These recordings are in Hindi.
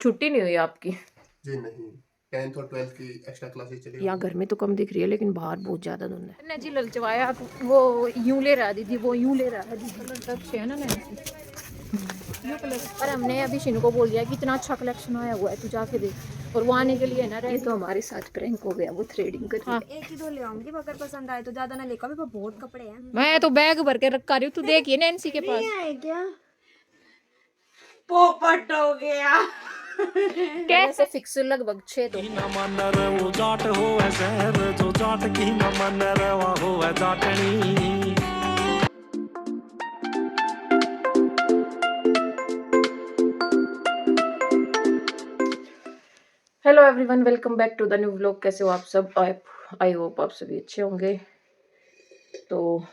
छुट्टी नहीं हुई आपकी? जी नहीं, 10th और 12th की एक्स्ट्रा क्लासेस चली यहाँ हुई घर में तो कम दिख रही है लेकिन बाहर बहुत ज्यादा धुंध है। जी ललचवाया वो यूं ले रहा दीदी, वो यूं ले रहा है दीदी। कलर तो अच्छे है ना नैन्सी, ये कलर। पर हमने अभी शिनू को बोल दिया कि इतना अच्छा कलेक्शन आया हुआ है, तू जाके देख। और वो आने के लिए ना, ये तो हमारे साथ प्रैंक हो गया, वो थ्रेडिंग कर रही है। एक ही दो ले आऊंगी, अगर पसंद आए तो ज्यादा ना लेकर, मेरे पास बहुत कपड़े हैं। मैं तो बैग भर के रखा रही हूँ, तू देखिए नैन्सी के पास। है क्या पोपट हो गया। कैसे फिक्स लगभग 6 तो hello everyone, welcome back to the new vlog. कैसे हो आप सब? आई होप आप सभी अच्छे होंगे। तो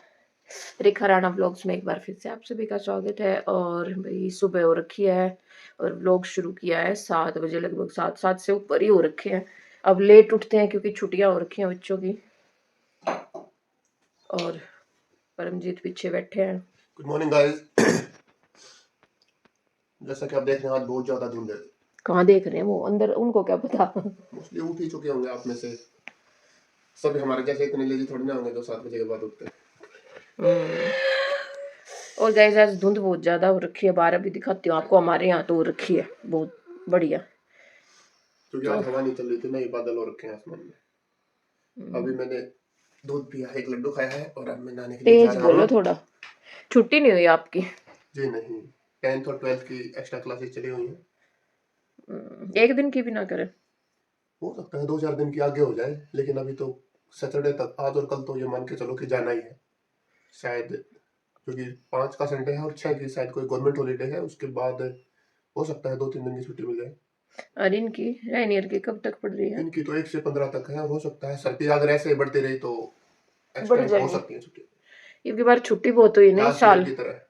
रेखा राणा व्लॉग्स में एक बार फिर से आप सभी का स्वागत है। और भाई सुबह हो रखी है और व्लॉग शुरू किया है 7 बजे, लगभग 7 से ऊपर ही हो रखे हैं। अब लेट उठते हैं क्योंकि छुट्टियां हो रखी हैं बच्चों की। और परमजीत पीछे बैठे हैं। Good morning guys. जैसा कि आप देख रहे हैं आज बहुत ज्यादा धुंध है। कहाँ देख रहे हैं वो, अंदर, उनको क्या पता। मोस्टली उठ ही चुके होंगे आप में से सभी। हमारे जैसे इतने लेजी थोड़ी ना होंगे जो 7 बजे के बाद उठते हैं। और गाइस आज धुंध बहुत ज्यादा हो रखी है, 12 भी दिखाती हूँ आपको। हमारे यहाँ तो हो रखी है बहुत बढ़िया, क्योंकि आज हवा नहीं चल रही थी ना, ये बादल हो रखे हैं आसमान में। अभी मैंने दूध पिया है, एक लड्डू खाया है और अब मैं नहाने के लिए जा तेज रहा बोलो हूँ। थोड़ा। छुट्टी नहीं हुई आपकी? जी नहीं, 10th और 12th की एक्स्ट्रा क्लासेस चली हुई हैं। एक दिन की भी ना करे। हो सकता है 2-4 दिन की आगे हो जाए, लेकिन अभी तो सैटरडे तक, आज और कल तो ये मान के चलो कि जाना ही है शायद, क्योंकि 5 का संडे है और 6 की शायद कोई गवर्नमेंट हॉलीडे है। उसके बाद हो सकता है 2-3 दिन की छुट्टी मिल जाए। और इनकी राइनियर की कब तक पड़ रही है? इनकी तो 1 से 15 तक है। हो सकता है सर्दी अगर ऐसे बढ़ती रही तो बढ़ एक्सटेंड हो जाएगी सकती है छुट्टी। क्योंकि बार छुट्टी बहुत हुई ना इस लास्ट ईयर साल। की तरह।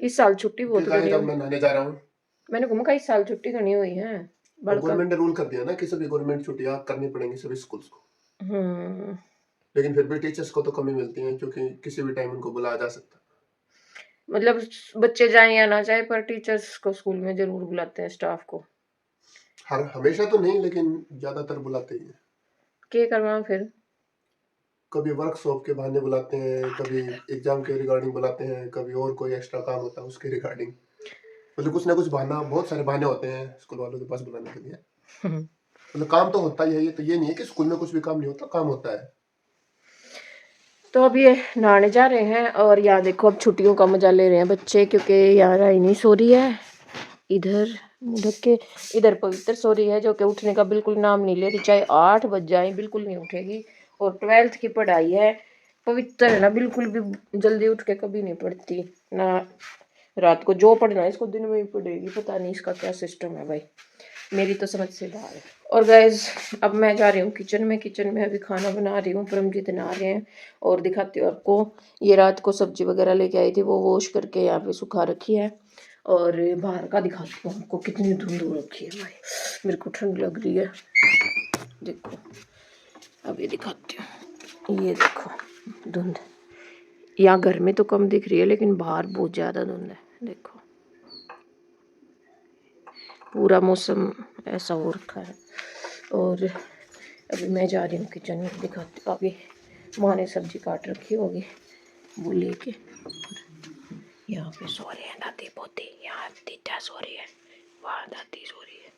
इस साल छुट्टी बहुत क्योंकि घनी जब हुई। मैं नहाने जा रहा हूँ, मैंने घूमा इस साल छुट्टी घनी हुई है और बड़का। गवर्नमेंट ने रूल कर दिया ना कि सभी गवर्नमेंट छुट्टियां करनी पड़ेंगी सभी स्कूल्स को। हम्म। लेकिन फिर भी टीचर्स को तो कमी मिलती है, क्योंकि किसी भी टाइम उनको बुलाया जा सकता है। मतलब बच्चे जाए या ना जाए, पर टीचर्स को स्कूल में जरूर बुलाते हैं, स्टाफ को। हर हमेशा तो नहीं, लेकिन ज्यादातर बुलाते ही हैं। क्या करवाओ फिर? कभी वर्कशॉप के बहाने बुलाते हैं, कभी एग्जाम के रिगार्डिंग बुलाते हैं, कभी और कोई एक्स्ट्रा काम होता है उसके रिगार्डिंग। मतलब कुछ ना कुछ बहाना, बहुत सारे बहाने होते हैं स्कूल वालों के पास बुलाने के लिए। मतलब काम तो होता ही है, ये तो ये नहीं है कि स्कूल में कुछ भी काम नहीं होता, काम होता है। तो अब ये नहाने जा रहे हैं और यहाँ देखो अब छुट्टियों का मजा ले रहे हैं बच्चे, क्योंकि यहाँ राइनी सो रही है इधर ढक के, इधर पवित्र सो रही है जो कि उठने का बिल्कुल नाम नहीं ले रही, चाहे 8 बज जाए बिल्कुल नहीं उठेगी। और 12th की पढ़ाई है। पवित्र है ना, बिल्कुल भी जल्दी उठ के कभी नहीं पढ़ती ना। रात को जो पढ़ना है इसको दिन में ही पढ़ेगी, पता नहीं इसका क्या सिस्टम है भाई, मेरी तो समझ से बाहर है। और गाइज अब मैं जा रही हूँ किचन में अभी खाना बना रही हूँ। परमजीत नहा रहे हैं और दिखाती हूँ आपको। ये रात को सब्जी वगैरह लेके आई थी, वो वॉश करके यहाँ पे सुखा रखी है। और बाहर का दिखाती हूँ आपको, कितनी धुंध हो रखी है भाई, मेरे को ठंड लग रही है। देखो अब ये दिखाती हूँ, ये देखो धुंध। यहाँ घर में तो कम दिख रही है लेकिन बाहर बहुत ज़्यादा धुंध है। देखो पूरा मौसम ऐसा हो रखा है। और अभी मैं जा रही हूँ किचन में, दिखाती हूँ। अभी माँ ने सब्जी काट रखी होगी, वो लेके। यहाँ पे सो रहे हैं दादी पोती, यहाँ दीदा सो रही है, वहाँ दादी सो रही है,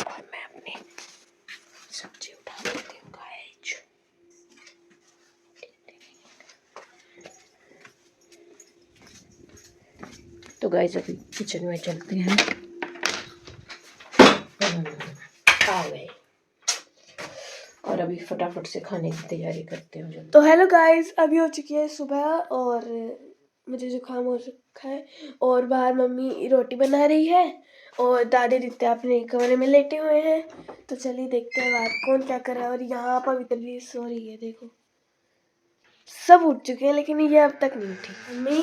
और मैं अपनी सब्जी उठा देती हूँ गाइस। तो गाइस अभी किचन में चलते हैं। आ गए और अभी फटाफट से खाने की तैयारी करते हैं। तो हेलो गाइस, अभी हो चुकी है सुबह और मुझे जुकाम हो रखा है और बाहर मम्मी रोटी बना रही है और दादी दिखते अपने कमरे में लेटे हुए हैं। तो चलिए देखते हैं बाहर कौन क्या कर रहा है। और यहाँ पवित्र भी सो रही है, देखो सब उठ चुके हैं लेकिन ये अब तक नहीं उठी। मम्मी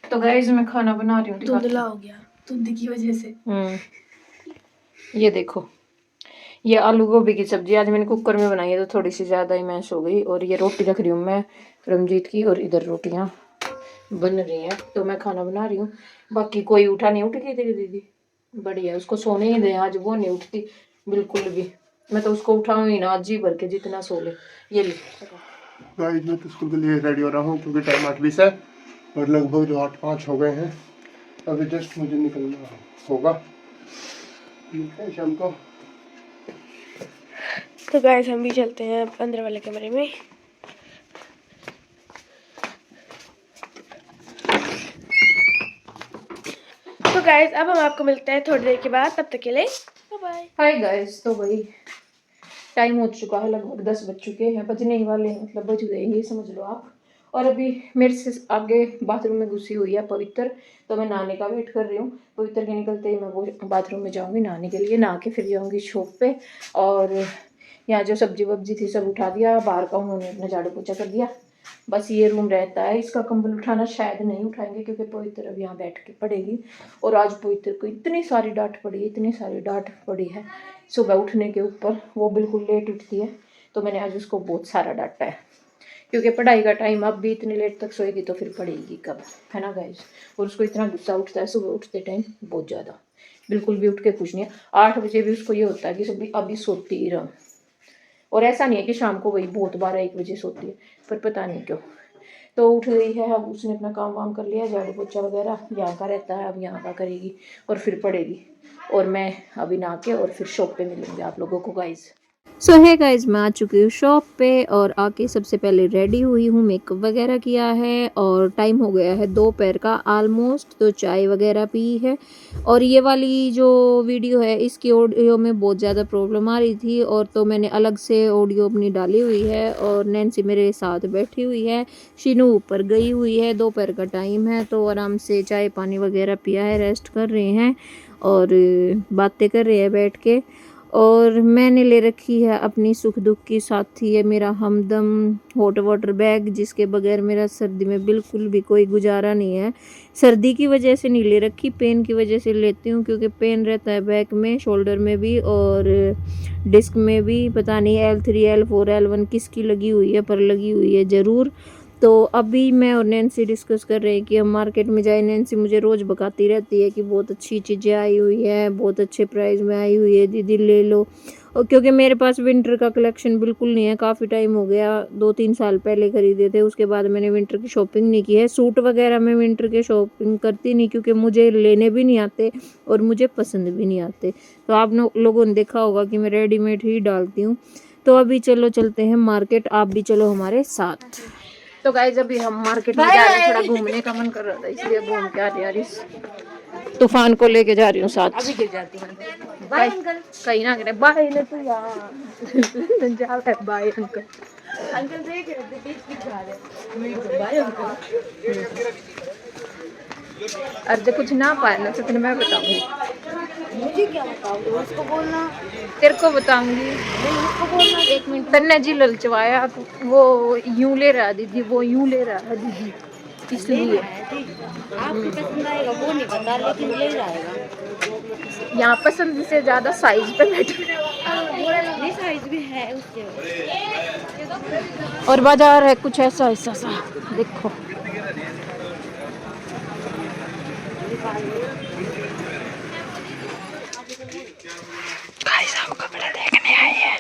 तो गाइस मैं खाना बना रही हूँ, धुंधला हो गया धुंध की वजह से। ये देखो, ये आलू गोभी की सब्जी आज मैंने कुकर में बनाई है तो थोड़ी सी ज़्यादा ही मैश हो गई। और ये रोटी रख रही हूँ मैं रमजीत की, और इधर रोटियाँ बन रही है तो मैं खाना बना रही हूँ। बाकी कोई उठा नहीं, उठ गई तेरी दीदी, बढ़िया, उसको सोने ही दे, आज वो नहीं उठती बिल्कुल भी। मैं तो उसको उठाऊँ ही ना, जी भर के जितना सो ले। ये ले गाइस मैं तो स्कूल के लिए रेडी हो रहा हूँ क्योंकि टाइम 8:20 है और लगभग जो 8:05 हो गए हैं। अभी जस्ट मुझे निकलना होगा, मिलते हैं शाम को। तो गाइस हम भी चलते हैं अंदर वाले कमरे में। तो गाइस अब हम आपको मिलते हैं थोड़ी देर के बाद, तब तक के लिए बाय बाय। हाय गाइस, तो भाई टाइम हो चुका है, लगभग 10 बज चुके हैं, बजने ही वाले हैं, मतलब बज गए ये समझ लो आप। और अभी मेरे से आगे बाथरूम में घुसी हुई है पवित्र, तो मैं नहाने का वेट कर रही हूँ। पवित्र के निकलते ही मैं वो बाथरूम में जाऊँगी नहाने के लिए, नहा के फिर जाऊँगी शॉप पे। और यहाँ जो सब्जी वब्जी थी सब उठा दिया, बाहर का उन्होंने अपना झाड़ू पोछा कर दिया। बस ये रूम रहता है, इसका कंबल उठाना शायद नहीं उठाएंगे क्योंकि पवित्र अब यहाँ बैठ के पड़ेगी। और आज पवित्र को इतनी सारी डांट पड़ी, इतनी सारी डांट पड़ी है सुबह उठने के ऊपर, वो बिल्कुल लेट उठती है, तो मैंने आज उसको बहुत सारा डांटा है क्योंकि पढ़ाई का टाइम, अब भी इतनी लेट तक सोएगी तो फिर पढ़ेगी कब, है ना गाइस। और उसको इतना गुस्सा उठता है सुबह उठते टाइम, बहुत ज़्यादा, बिल्कुल भी उठ के खुश नहीं है। 8 बजे भी उसको ये होता है कि अभी सोती ही रहो। और ऐसा नहीं है कि शाम को वही बहुत 12-1 बजे सोती है, पर पता नहीं क्यों। तो उठ गई है, अब उसने अपना काम वाम कर लिया, झाड़ू पोछा वगैरह यहाँ का रहता है, अब यहाँ का करेगी और फिर पढ़ेगी। और मैं अभी नहा के और फिर शॉप पे मिलूंगी आप लोगों को गाइस। सो है गाइज, मैं आ चुकी हूँ शॉप पे और आके सबसे पहले रेडी हुई हूँ, मेकअप वगैरह किया है और टाइम हो गया है दोपहर का ऑलमोस्ट, तो चाय वगैरह पी है। और ये वाली जो वीडियो है इसकी ऑडियो में बहुत ज़्यादा प्रॉब्लम आ रही थी, और तो मैंने अलग से ऑडियो अपनी डाली हुई है। और नैन्सी मेरे साथ बैठी हुई है, शीनू ऊपर गई हुई है, दोपहर का टाइम है तो आराम से चाय पानी वगैरह पिया है, रेस्ट कर रहे हैं और बातें कर रहे हैं बैठ के। और मैंने ले रखी है अपनी सुख दुख की साथी है मेरा हमदम हॉट वाटर बैग, जिसके बगैर मेरा सर्दी में बिल्कुल भी कोई गुजारा नहीं है। सर्दी की वजह से नहीं ले रखी, पेन की वजह से लेती हूँ क्योंकि पेन रहता है बैक में, शोल्डर में भी और डिस्क में भी। पता नहीं L3 L4 L1 किसकी लगी हुई है, पर लगी हुई है ज़रूर। तो अभी मैं और नैन्सी डिस्कस कर रहे हैं कि हम मार्केट में जाए। नैन्सी मुझे रोज़ बकाती रहती है कि बहुत अच्छी चीज़ें आई हुई है, बहुत अच्छे प्राइस में आई हुई है, दीदी ले लो। और क्योंकि मेरे पास विंटर का कलेक्शन बिल्कुल नहीं है, काफ़ी टाइम हो गया, 2-3 साल पहले खरीदे थे, उसके बाद मैंने विंटर की शॉपिंग नहीं की है। सूट वगैरह में विंटर के शॉपिंग करती नहीं क्योंकि मुझे लेने भी नहीं आते और मुझे पसंद भी नहीं आते। तो आप लोगों ने देखा होगा कि मैं रेडीमेड ही डालती हूँ। तो अभी चलो चलते हैं मार्केट, आप भी चलो हमारे साथ। तो गाइस अभी हम मार्केट में जा रहे हैं, थोड़ा घूमने का मन कर रहा था इसलिए घूम के आ रही है। इस तूफान को लेके जा रही हूँ साथ। अभी गिर जाती हूँ, बाय अंकल, कहीं ना गिरे, बाय ले तू यार जा रहा है, बाय अंकल। अंकल देख रहे थे बीच बीच जा रहे, बाय अंकल। अर्ज कुछ ना पाया ना तो मैं बताऊंगी, मुझे क्या बताओगे, उसको बोलना, तेरे को बताऊंगी। उसको बोलना। एक मिनट, तन्ने जी ललचवाया, वो यूं ले रहा दीदी, वो यूं ले रहा है दीदी, इसलिए आपको पसंद आएगा वो नहीं पता, लेकिन ले जाएगा। यहाँ पसंद से ज्यादा साइज पे मैटर। ये साइज भी है उसके। और बाजार है कुछ ऐसा ऐसा सा, देखो गाइस हम कपड़े देखने आए हैं।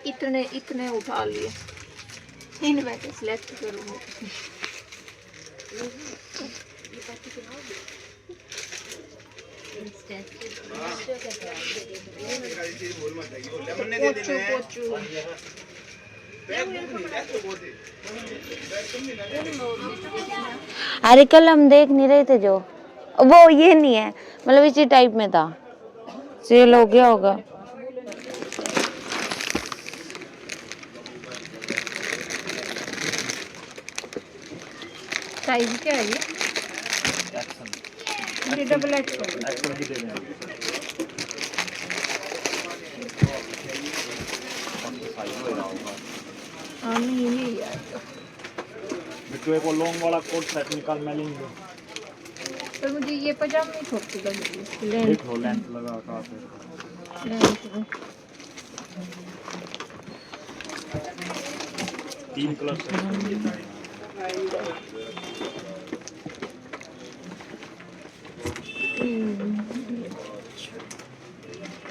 इतने इतने उठा लिए, इनमें से सिलेक्ट करूंगी। अरे कल हम देख नहीं रहे थे जो, वो ये नहीं है, मतलब इसी टाइप में था, सेल हो गया होगा। साइज क्या है ये डबल एक्सल हाँ नहीं यही आएगा। बिट्टू को लॉन्ग वाला कोट सेट निकाल मैं लेंगे। पर मुझे ये पजामे छोटी लग रही है, देख लो लेंथ लगा काफी। 3 कलर से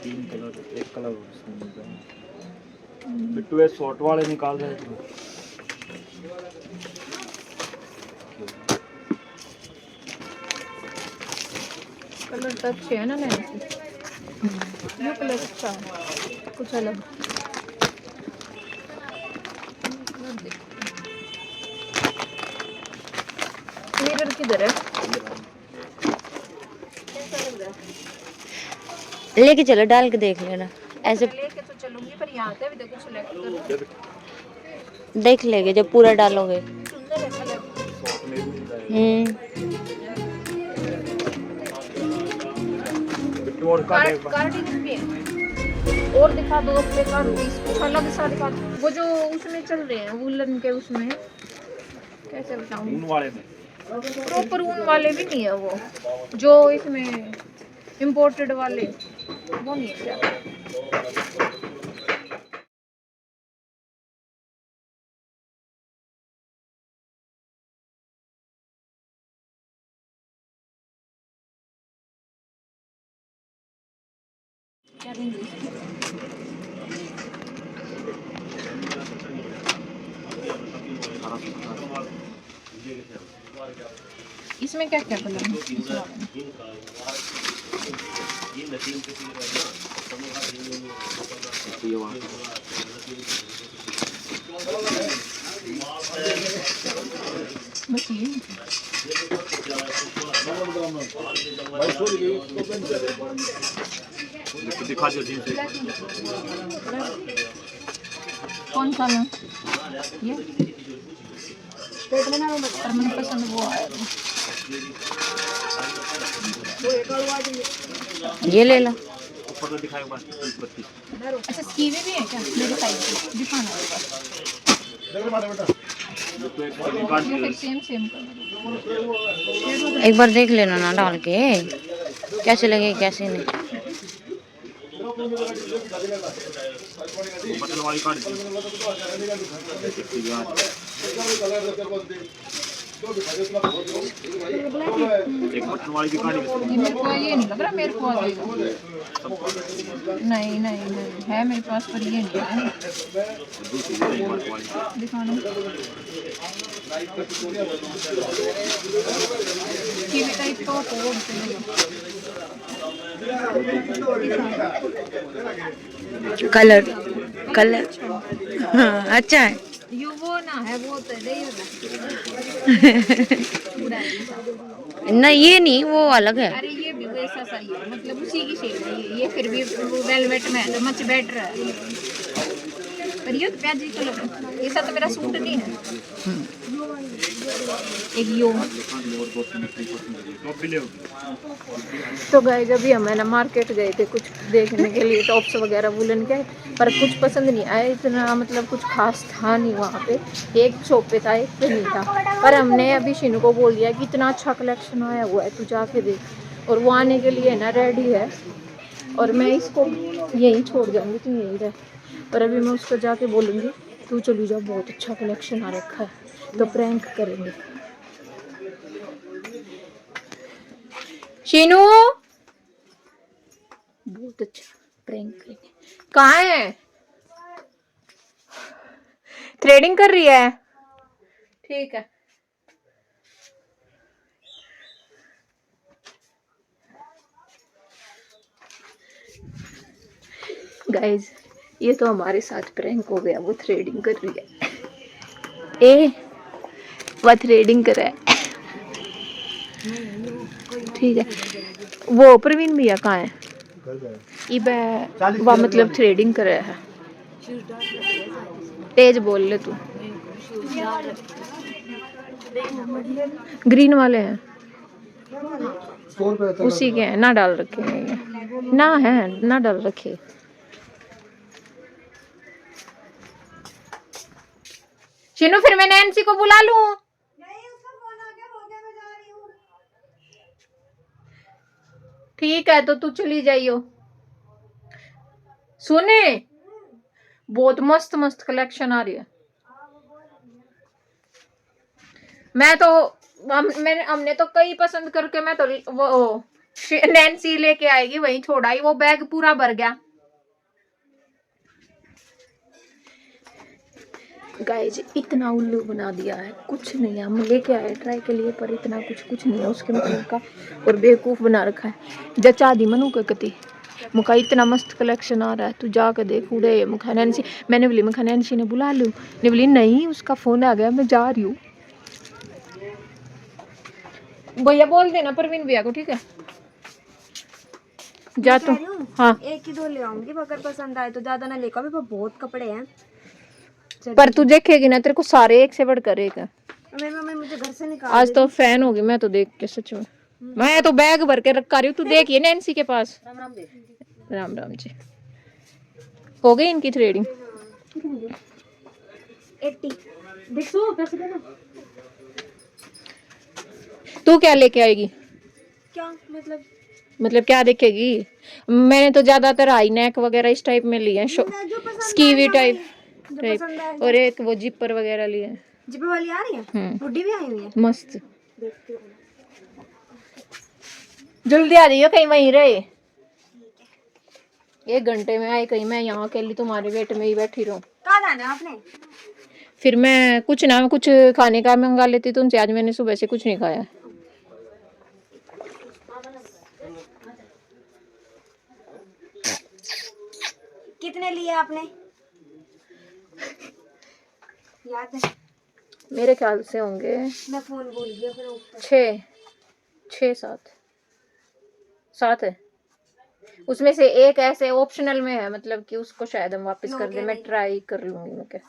तीन कलर, एक कलर उसमें मिल जाएगा। बिट्टू ये शॉर्ट वाले निकाल रहे थे। कलर तो अच्छे है ना नैन्सी, ये कलर अच्छा है, कुछ अलग। मिरर किधर है? लेके चलो, डाल के देख लेना ऐसे। लेके तो चलूंगी पर यहाँ से भी देखो सिलेक्ट कर। देख लेंगे जब पूरा डालोगे। सुंदर है कलर। शॉर्ट में भी मिल जाएगा। बिट्टू और का देख कार्डिगन भी है और दिखा दो अपने कार्डिगन, कुछ अलग सा दिखा दो। वो जो उसमें चल रहे हैं वुलन के, उसमें कैसे बताऊं, ऊन वाले में प्रॉपर ऊन वाले भी नहीं है वो, जो इसमें इम्पोर्टेड वाले वो नहीं है क्या? क्या देंगे इसमें? क्या क्या कलर है? बस ये दिखा दो जींस। कौन सा ना ये पर मुझे पसंद वो है। ये ले लो। ऊपर तो दिखाएगा बस 32। अच्छा स्कीवी भी है क्या मेरे साइज की? दिखाना होगा या फिर सेम सेम कलर? एक बार देख लेना ना डाल के, कैसे लगे कैसे नहीं। बटन वाली कार्ड एक बटन वाली भी कार्ड ये मेरे को ये नहीं लग रहा मेरे को आ जाएगा। नहीं नहीं नहीं है मेरे पास पर ये नहीं है। दिखाना कीवी टाइप का कोड से कलर कलर हाँ, अच्छा है। यो वो ना है वो तो नहीं ना ये नहीं, वो अलग है। अरे ये भी वैसा सा ही है, मतलब उसी की शेड है ये फिर भी वेलवेट में है तो मच बेटर है। पर ये तो प्याजी कलर है, ये सब तो मेरा सूट नहीं है। एक यो तो गाइस अभी हम है ना मार्केट गए थे कुछ देखने के लिए, टॉप्स वगैरह वुलन के, पर कुछ पसंद नहीं आया इतना, मतलब कुछ खास था नहीं वहाँ पे। एक शॉप पे था एक पे नहीं था, पर हमने अभी शिनू को बोल दिया कि इतना अच्छा कलेक्शन आया हुआ है तू जाके देख, और वो आने के लिए ना रेडी है और मैं इसको यहीं छोड़ जाऊँगी, तू यहीं रह। पर अभी मैं उसको जाके बोलूँगी तू चली जा, बहुत अच्छा कलेक्शन आ रखा है, तो प्रैंक करेंगे। शीनू बहुत अच्छा प्रैंक करेंगे। कहाँ है? थ्रेडिंग कर रही है? ठीक है। गाइज ये तो हमारे साथ प्रैंक हो गया, वो थ्रेडिंग कर रही है। ए वह थ्रेडिंग कर रहा है, ठीक है। वो प्रवीण भैया कहाँ है? वह मतलब थ्रेडिंग कर रहा है। तेज बोल ले तू। ग्रीन वाले हैं उसी के हैं ना, डाल रखे हैं ये ना, है ना डाल रखे। शिनू फिर मैं नैन्सी को बुला लूं? ठीक है तो तू चली जाइयो। सुने बहुत मस्त मस्त कलेक्शन आ रही है। मैं तो हमने तो कई पसंद करके मैं तो वो नैन्सी लेके आएगी वहीं छोड़ा ही, वो बैग पूरा भर गया। गाइस इतना उल्लू बना दिया है, कुछ नहीं है। हम लेके आए ट्राई के लिए पर इतना कुछ नहीं है उसके मतलब का, और बेवकूफ़ बना रखा है। जचा दी मनु के कति मुखा इतना मस्त कलेक्शन आ रहा है, तू जाके देख उड़े मुखा। नैन्सी मैंने बोली मुखा नैन्सी ने बुला लूँ, ने बोली नहीं उसका फ़ोन आ गया मैं जा रही हूँ। भैया बोल देना परवीन भैया को, ठीक है जा तू। हाँ एक ही दो ले आऊंगी, अगर पसंद आए तो ज्यादा ना लेकर, मेरे पास बहुत कपड़े हैं। पर तू देखेगी ना तेरे को सारे एक से बढ़कर एक है। मेरी मम्मी मुझे घर से निकाल आज तो फैन होगी मैं तो देख के सच में, मैं तो बैग भर के रखा रही हूँ। तू देखिए नैन्सी के पास। राम राम जी। हो गई इनकी थ्रेडिंग। 80 देखो पैसे देना। तू क्या लेके आएगी? क्या मतलब क्या देखेगी? मैंने तो ज्यादातर हाई नेक वगैरह इस टाइप में लिए हैं, स्कीवी टाइप और एक वो जिपर वगैरह लिए हैं। जिपर वाली आ रही है, हुडी भी आई हुई है मस्त। जल्दी आ जाइयो, कहीं वहीं रहे। 1 घंटे में आए, कहीं मैं यहाँ अकेली तुम्हारे वेट में ही बैठी रहूं। कहाँ जाना है आपने? फिर मैं कुछ खाने का मंगा लेती तुमसे। आज मैंने सुबह से कुछ नहीं खाया। कितने लिए आपने? याद है? मेरे ख्याल से होंगे मैं फोन भूल गया फिर ऊपर। 7 है। उसमें से एक ऐसे ऑप्शनल में है, मतलब कि उसको शायद हम वापस कर दे। मैं ट्राई कर लूंगी मैं क्या,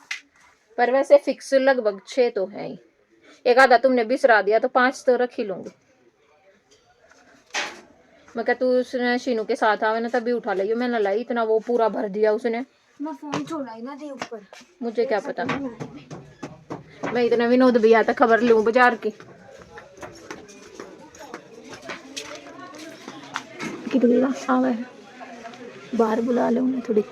पर वैसे फिक्स लगभग 6 तो है ही। एक आधा तुमने बिसरा दिया तो 5 तो रख ही लूंगी मैं क्या। तू उसने शीनू के साथ आवे ना तभी उठा लियो, मैं न लाई इतना, वो पूरा भर दिया उसने। मैं फोन छोड़ा ही ना दे ऊपर। मुझे क्या पता, मैं इतना विनोद भैया तक खबर लूं बाजार की। किधर आवे बाहर बुला ले उन्हें थोड़ी।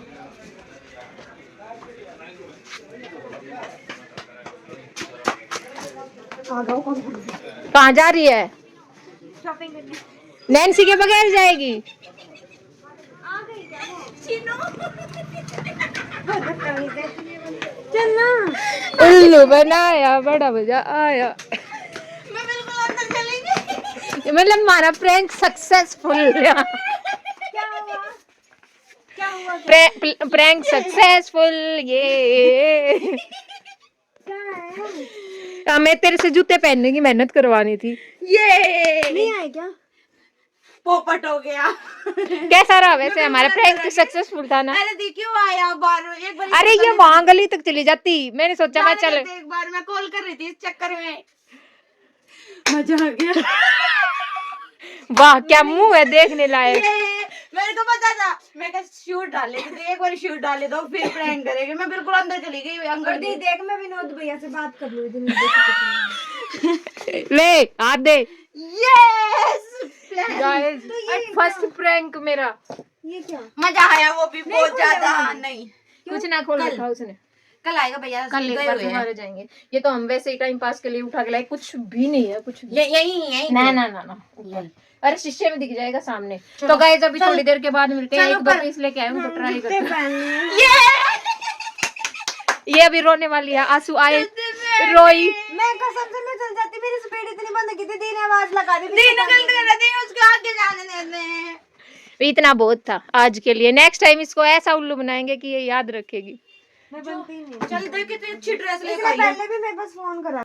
कहाँ जा रही है? शॉपिंग करने। नैन्सी के बगैर जाएगी? चलना। उल्लू बनाया, बड़ा मजा आया। मैं बिल्कुल अंदर चलेंगे। मतलब हमारा प्रैंक सक्सेसफुल रहा। क्या हुआ? Prank successful. ये क्या है? हमें तेरे से जूते पहनने की मेहनत करवानी थी। ये नहीं आए क्या? पोपट हो गया। कैसा रहा वैसे? हमारा प्रैंक तो सक्सेसफुल था ना? अरे देखियो आया बार एक बार। अरे ये वहां गली तक चली जाती, मैंने सोचा मैं चल। एक बार मैं कॉल कर रही थी इस चक्कर में। मजा आ गया। वाह क्या मुंह है देखने लायक। मेरे को पता था, मैं क्या शूट डाले थे, एक बार शूट डाले दो फिर प्रैंक करेंगे। मैं बिल्कुल अंदर चली गई अंकल दी। देख मैं विनोद भैया से बात कर लूं। ले हाथ दे। यस गाइस फर्स्ट प्रैंक मेरा। ये क्या मजा आया? वो भी बहुत ज्यादा। नहीं कुछ ना खोल रखा उसने। कल आएगा भैया, कल एक बार हमारे जाएंगे। ये तो हम वैसे ही टाइम पास के लिए उठा के लाए, कुछ भी नहीं है कुछ भी। यही ना ना ना ना ऊपर। अरे शीशे में दिख जाएगा सामने। तो गाइस अभी थोड़ी देर के बाद मिलते हैं। 1-2 पीस लेके आए उनको ट्राई करते हैं। ये अभी रोने वाली है, आंसू आए रोई। मैं कसम से मैं चल जाती, मेरी स्पीड इतनी बंद की थी, दी ने आवाज लगा दी थी। गलत कर रही थी, उसके आगे जाने देते हैं। इतना बहुत था आज के लिए। नेक्स्ट टाइम इसको ऐसा उल्लू बनाएंगे कि ये याद रखेगी। मैं बनती नहीं। चल देख कितनी अच्छी ड्रेस लेकर आई है। पहले भी मेरे पास फोन करा।